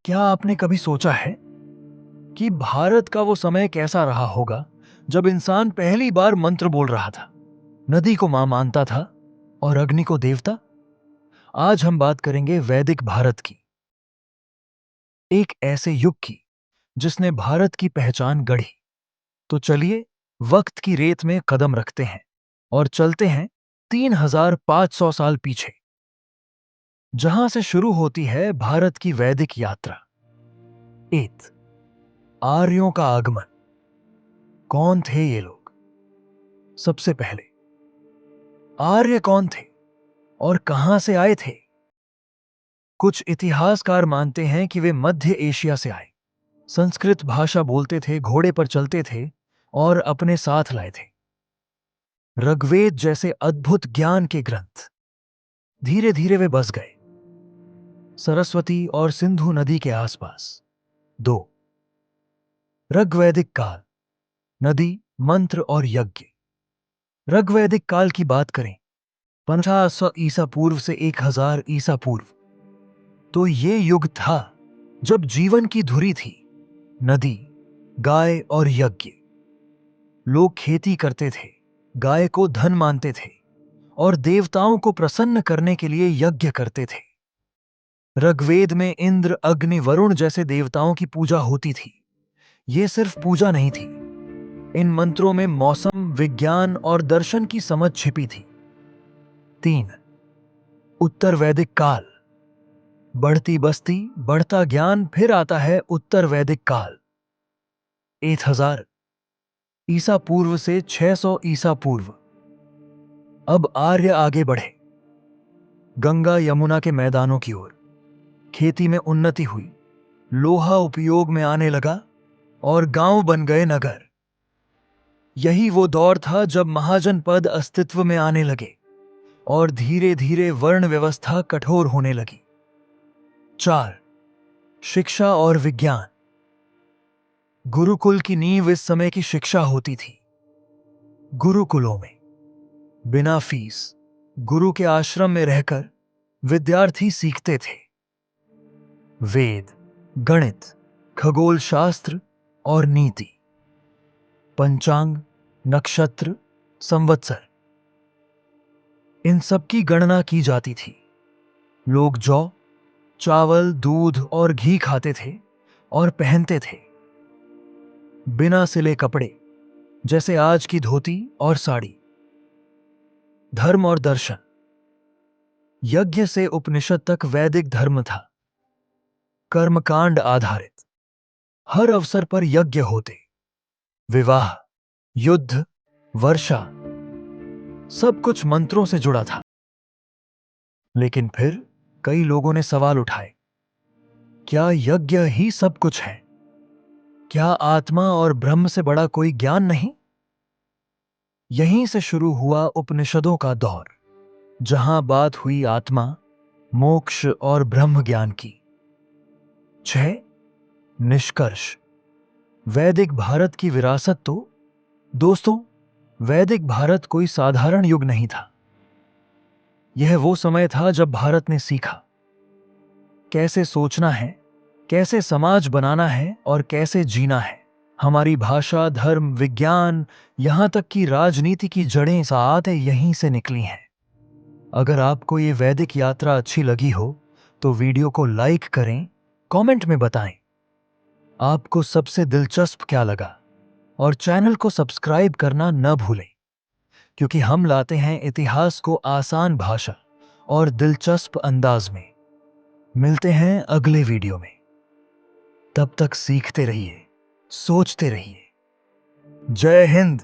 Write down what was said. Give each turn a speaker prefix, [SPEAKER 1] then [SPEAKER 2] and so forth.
[SPEAKER 1] क्या आपने कभी सोचा है कि भारत का वो समय कैसा रहा होगा जब इंसान पहली बार मंत्र बोल रहा था, नदी को मां मानता था और अग्नि को देवता? आज हम बात करेंगे वैदिक भारत की, एक ऐसे युग की जिसने भारत की पहचान गढ़ी। तो चलिए वक्त की रेत में कदम रखते हैं और चलते हैं 3500 साल पीछे, जहां से शुरू होती है भारत की वैदिक यात्रा। एत आर्यों का आगमन। कौन थे ये लोग? सबसे पहले आर्य कौन थे और कहां से आए थे? कुछ इतिहासकार मानते हैं कि वे मध्य एशिया से आए, संस्कृत भाषा बोलते थे, घोड़े पर चलते थे और अपने साथ लाए थे ऋग्वेद जैसे अद्भुत ज्ञान के ग्रंथ। धीरे धीरे वे बस गए सरस्वती और सिंधु नदी के आसपास। दो ऋग्वैदिक काल, नदी, मंत्र और यज्ञ। ऋग्वैदिक काल की बात करें 1500 ईसा पूर्व से 1000 ईसा पूर्व, तो ये युग था जब जीवन की धुरी थी नदी, गाय और यज्ञ। लोग खेती करते थे, गाय को धन मानते थे और देवताओं को प्रसन्न करने के लिए यज्ञ करते थे। ऋग्वेद में इंद्र, अग्नि, वरुण जैसे देवताओं की पूजा होती थी। ये सिर्फ पूजा नहीं थी, इन मंत्रों में मौसम, विज्ञान और दर्शन की समझ छिपी थी। 3 उत्तर वैदिक काल। बढ़ती बस्ती, बढ़ता ज्ञान, फिर आता है उत्तर वैदिक काल। 1000 ईसा पूर्व से 600 ईसा पूर्व। अब आर्य आगे बढ़े गंगा यमुना के मैदानों की ओर। खेती में उन्नति हुई, लोहा उपयोग में आने लगा और गांव बन गए नगर। यही वो दौर था जब महाजन पद अस्तित्व में आने लगे और धीरे धीरे वर्ण व्यवस्था कठोर होने लगी। 4 शिक्षा और विज्ञान। गुरुकुल की नींव इस समय की शिक्षा होती थी। गुरुकुलों में बिना फीस, गुरु के आश्रम में रहकर विद्यार्थी सीखते थे वेद, गणित, खगोल शास्त्र और नीति, पंचांग, नक्षत्र, संवत्सर, इन सब की गणना की जाती थी। लोग जौ, चावल, दूध और घी खाते थे और पहनते थे बिना सिले कपड़े, जैसे आज की धोती और साड़ी। धर्म और दर्शन। यज्ञ से उपनिषद तक वैदिक धर्म था, कर्मकांड आधारित। हर अवसर पर यज्ञ होते, विवाह, युद्ध, वर्षा, सब कुछ मंत्रों से जुड़ा था। लेकिन फिर कई लोगों ने सवाल उठाए, क्या यज्ञ ही सब कुछ है? क्या आत्मा और ब्रह्म से बड़ा कोई ज्ञान नहीं? यहीं से शुरू हुआ उपनिषदों का दौर, जहां बात हुई आत्मा, मोक्ष और ब्रह्म ज्ञान की। 6 निष्कर्ष। वैदिक भारत की विरासत। तो दोस्तों, वैदिक भारत कोई साधारण युग नहीं था। यह वो समय था जब भारत ने सीखा कैसे सोचना है, कैसे समाज बनाना है और कैसे जीना है। हमारी भाषा, धर्म, विज्ञान, यहां तक कि राजनीति की जड़ें साथ यहीं से निकली हैं। अगर आपको ये वैदिक यात्रा अच्छी लगी हो तो वीडियो को लाइक करें, कमेंट में बताएं आपको सबसे दिलचस्प क्या लगा और चैनल को सब्सक्राइब करना न भूलें, क्योंकि हम लाते हैं इतिहास को आसान भाषा और दिलचस्प अंदाज में। मिलते हैं अगले वीडियो में। तब तक सीखते रहिए, सोचते रहिए। जय हिंद।